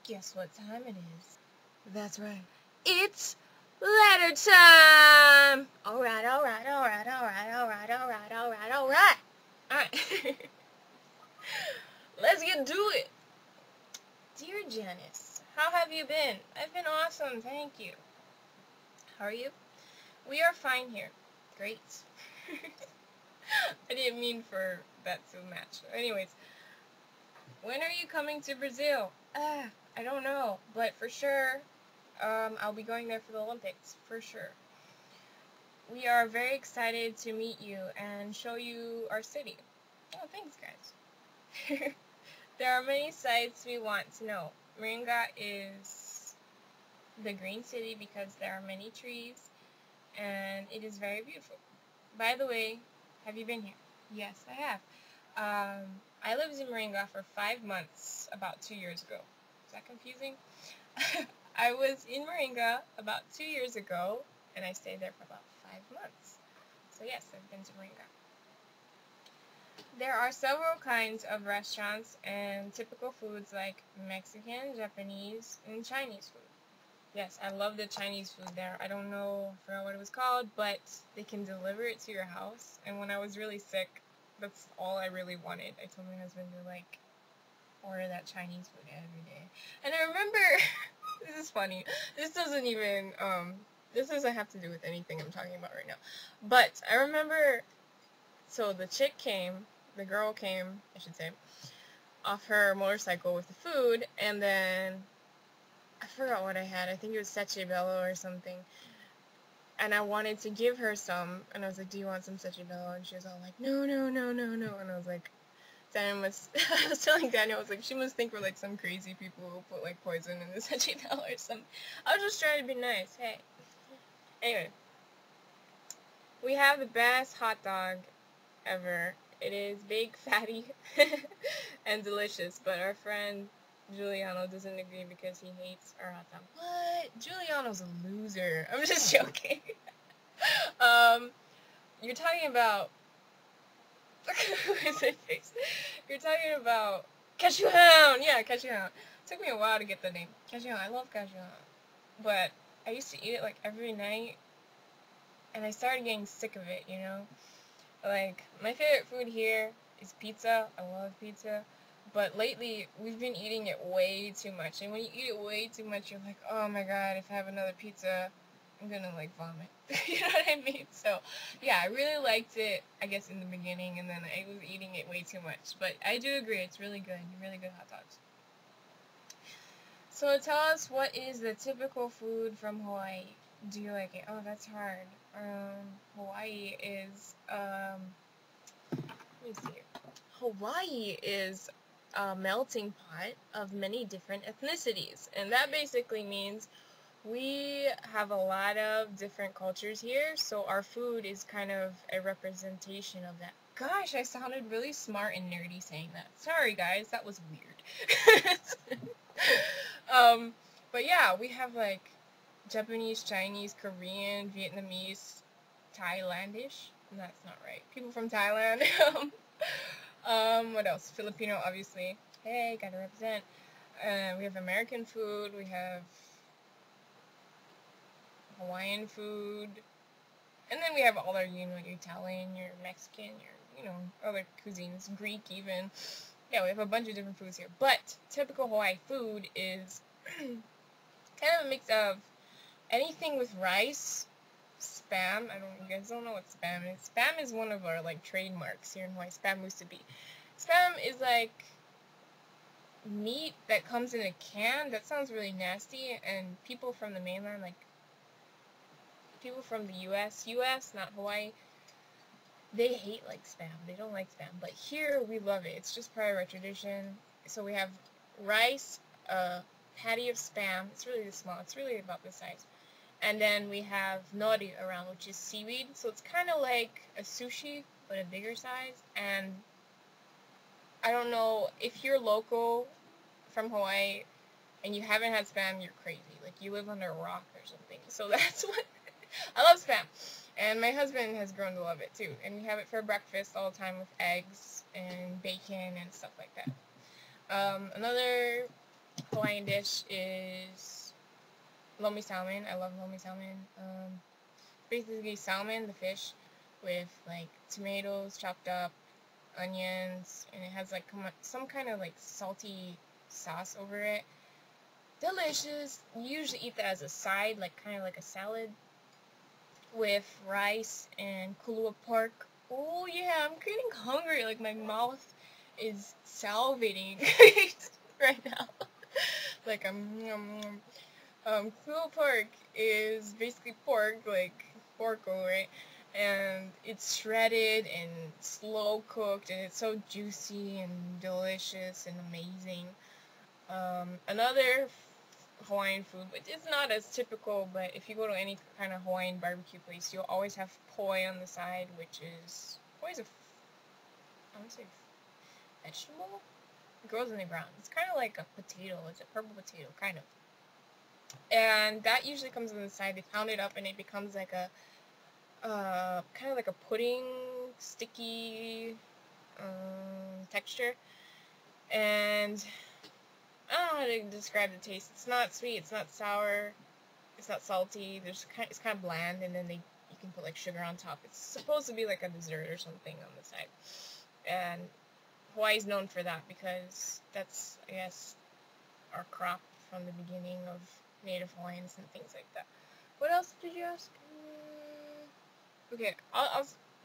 Guess what time it is? That's right. It's letter time! Alright. Alright. Let's get to it. Dear Janice, how have you been? I've been awesome, thank you. How are you? We are fine here. Great. I didn't mean for that to match. Anyways, when are you coming to Brazil? I don't know, but for sure, I'll be going there for the Olympics, for sure. We are very excited to meet you and show you our city. Oh, thanks, guys. There are many sites we want to know. Moringa is the green city because there are many trees, and it is very beautiful. By the way, have you been here? Yes, I have. I lived in Moringa for 5 months about 2 years ago. Is that confusing? I was in Moringa about 2 years ago, and I stayed there for about 5 months. So yes, I've been to Moringa. There are several kinds of restaurants and typical foods like Mexican, Japanese, and Chinese food. Yes, I love the Chinese food there. I don't know, I forgot what it was called, but they can deliver it to your house. And when I was really sick, that's all I really wanted. I told my husband to, like, order that Chinese food every day. And I remember, this is funny, this doesn't even, this doesn't have to do with anything I'm talking about right now. But I remember, so the chick came, the girl came, I should say, off her motorcycle with the food, and then I forgot what I had. I think it was Seche Bello or something. And I wanted to give her some, and I was like, do you want some Seche Bello? And she was all like, no. And I was like, I was telling Daniel, I was like, she must think we're like some crazy people who put like poison in the Seche Bello or something. I was just trying to be nice, hey. Anyway, we have the best hot dog ever. It is big, fatty, and delicious, but our friend Juliano doesn't agree because he hates our hot dog. What? Juliano's a loser. I'm just joking. You're talking about... Where's my face? You're talking about... Cashew Hound! Yeah, Cashew Hound. It took me a while to get the name. Cashew Hound. I love Cashew Hound. But I used to eat it like every night, and I started getting sick of it, you know? Like, my favorite food here is pizza. I love pizza. But lately, we've been eating it way too much. And when you eat it way too much, you're like, oh my god, if I have another pizza, I'm gonna, like, vomit. You know what I mean? So, yeah, I really liked it, I guess, in the beginning, and then I was eating it way too much. But I do agree, it's really good. Really good hot dogs. So, tell us, what is the typical food from Hawaii? Do you like it? Oh, that's hard. Hawaii is, let me see. Hawaii is a melting pot of many different ethnicities, and that basically means we have a lot of different cultures here, so our food is kind of a representation of that. Gosh, I sounded really smart and nerdy saying that. Sorry guys, that was weird. But yeah, we have like Japanese, Chinese, Korean, Vietnamese, Thailandish. That's not right. People from Thailand. What else? Filipino, obviously. Hey, gotta represent. We have American food. We have Hawaiian food. And then we have all our, you know, your Italian, your Mexican, your, you know, other cuisines. Greek, even. Yeah, we have a bunch of different foods here. But typical Hawaii food is kind of a mix of anything with rice, Spam. You guys don't know what Spam is. Spam is one of our, like, trademarks here in Hawaii. Spam used to be. Spam is, like, meat that comes in a can. That sounds really nasty, and people from the mainland, like, people from the U.S., not Hawaii, they hate, like, Spam. They don't like Spam. But here, we love it. It's just part of our tradition. So we have rice, a patty of Spam. It's really this small. It's really about this size. And then we have nori around, which is seaweed. So it's kind of like a sushi, but a bigger size. And I don't know, if you're local from Hawaii and you haven't had Spam, you're crazy. Like, you live under a rock or something. So that's what... I love Spam. And my husband has grown to love it, too. And we have it for breakfast all the time with eggs and bacon and stuff like that. Another Hawaiian dish is lomi salmon. I love lomi salmon. Basically salmon, the fish, with like tomatoes chopped up, onions, and it has like some kind of like salty sauce over it. Delicious. You usually eat that as a side, like kind of like a salad, with rice and kulua pork. Oh yeah, I'm getting hungry. Like my mouth is salivating right now. Like kulua pork is basically pork, like porco, right? And it's shredded and slow cooked, and it's so juicy and delicious and amazing. Another Hawaiian food, which is not as typical, but if you go to any kind of Hawaiian barbecue place, you'll always have poi on the side, which is, poi is I want to say vegetable? It grows in the ground. It's kind of like a potato. It's a purple potato, kind of. And that usually comes on the side. They pound it up and it becomes like a, kind of like a pudding, sticky texture. And I don't know how to describe the taste. It's not sweet, it's not sour, it's not salty. It's kind of bland, and then you can put like sugar on top. It's supposed to be like a dessert or something on the side. And Hawaii's known for that because that's, I guess, our crop from the beginning of Native Hawaiians and things like that. What else did you ask? Okay,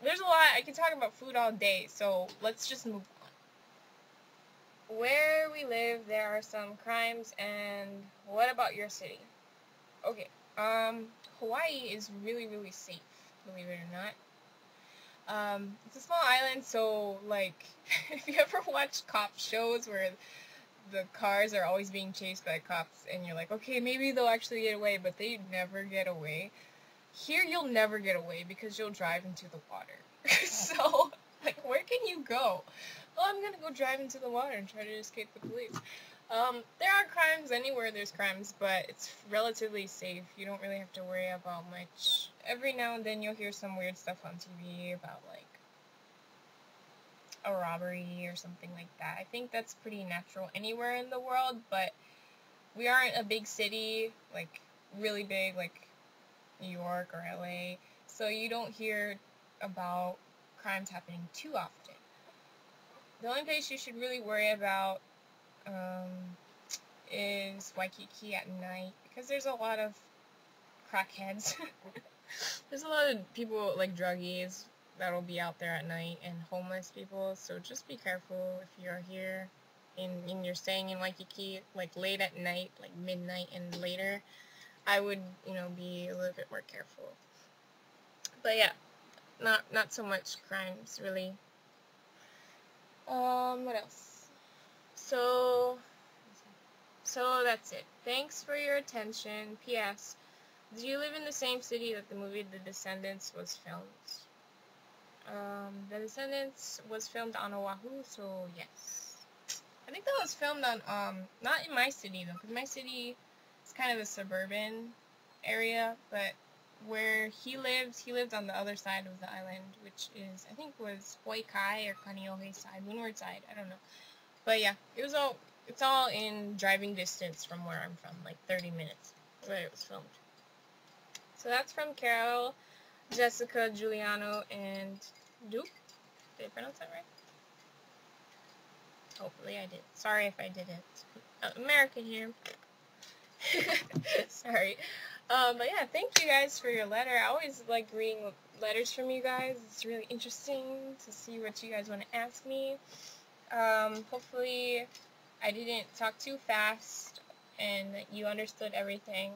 there's a lot. I can talk about food all day, so let's just move on. Where we live, there are some crimes, and what about your city? Okay, Hawaii is really, really safe, believe it or not. It's a small island, so, like, if you ever watch cop shows where the cars are always being chased by cops, and you're like, okay, maybe they'll actually get away, but they never get away. Here, you'll never get away because you'll drive into the water. So, like, where can you go? Well, I'm gonna go drive into the water and try to escape the police. There are crimes anywhere there's crimes, but it's relatively safe. You don't really have to worry about much. Every now and then you'll hear some weird stuff on TV about, like, a robbery or something like that. I think that's pretty natural anywhere in the world, but we aren't a big city, like, really big, like New York or LA, so you don't hear about crimes happening too often. The only place you should really worry about is Waikiki at night, because there's a lot of crackheads. There's a lot of people, like druggies, that'll be out there at night, and homeless people, so just be careful if you're here and you're staying in Waikiki, like late at night, like midnight and later. I would, be a little bit more careful. But yeah, not so much crimes, really. What else? So that's it. Thanks for your attention. P.S. Do you live in the same city that the movie The Descendants was filmed? The Descendants was filmed on Oahu, so yes. I think that was filmed on, not in my city though, because my city is kind of a suburban area, but where he lived on the other side of the island, which is, I think was Hoikai or Kaneohe side, windward side, I don't know. But yeah, it's all in driving distance from where I'm from, like 30 minutes where it was filmed. So that's from Carol, Jessica, Juliano, and Duke. Did I pronounce that right? Hopefully I did. Sorry if I didn't. American here. Sorry. But yeah, thank you guys for your letter. I always like reading letters from you guys. It's really interesting to see what you guys want to ask me. Hopefully I didn't talk too fast and that you understood everything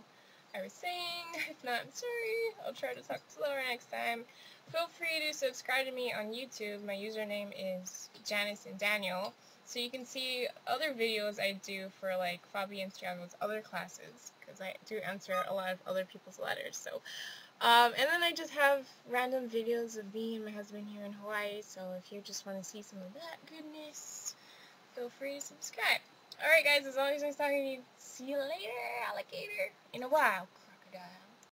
I was saying. If not, I'm sorry. I'll try to talk slower next time. Feel free to subscribe to me on YouTube. My username is Janice and Daniel. So you can see other videos I do for like Fabi and Thiago's other classes, because I do answer a lot of other people's letters. So, and then I just have random videos of me and my husband here in Hawaii. So if you just want to see some of that goodness, feel free to subscribe. Alright guys, as always, nice talking to you. See you later, alligator. In a while, crocodile.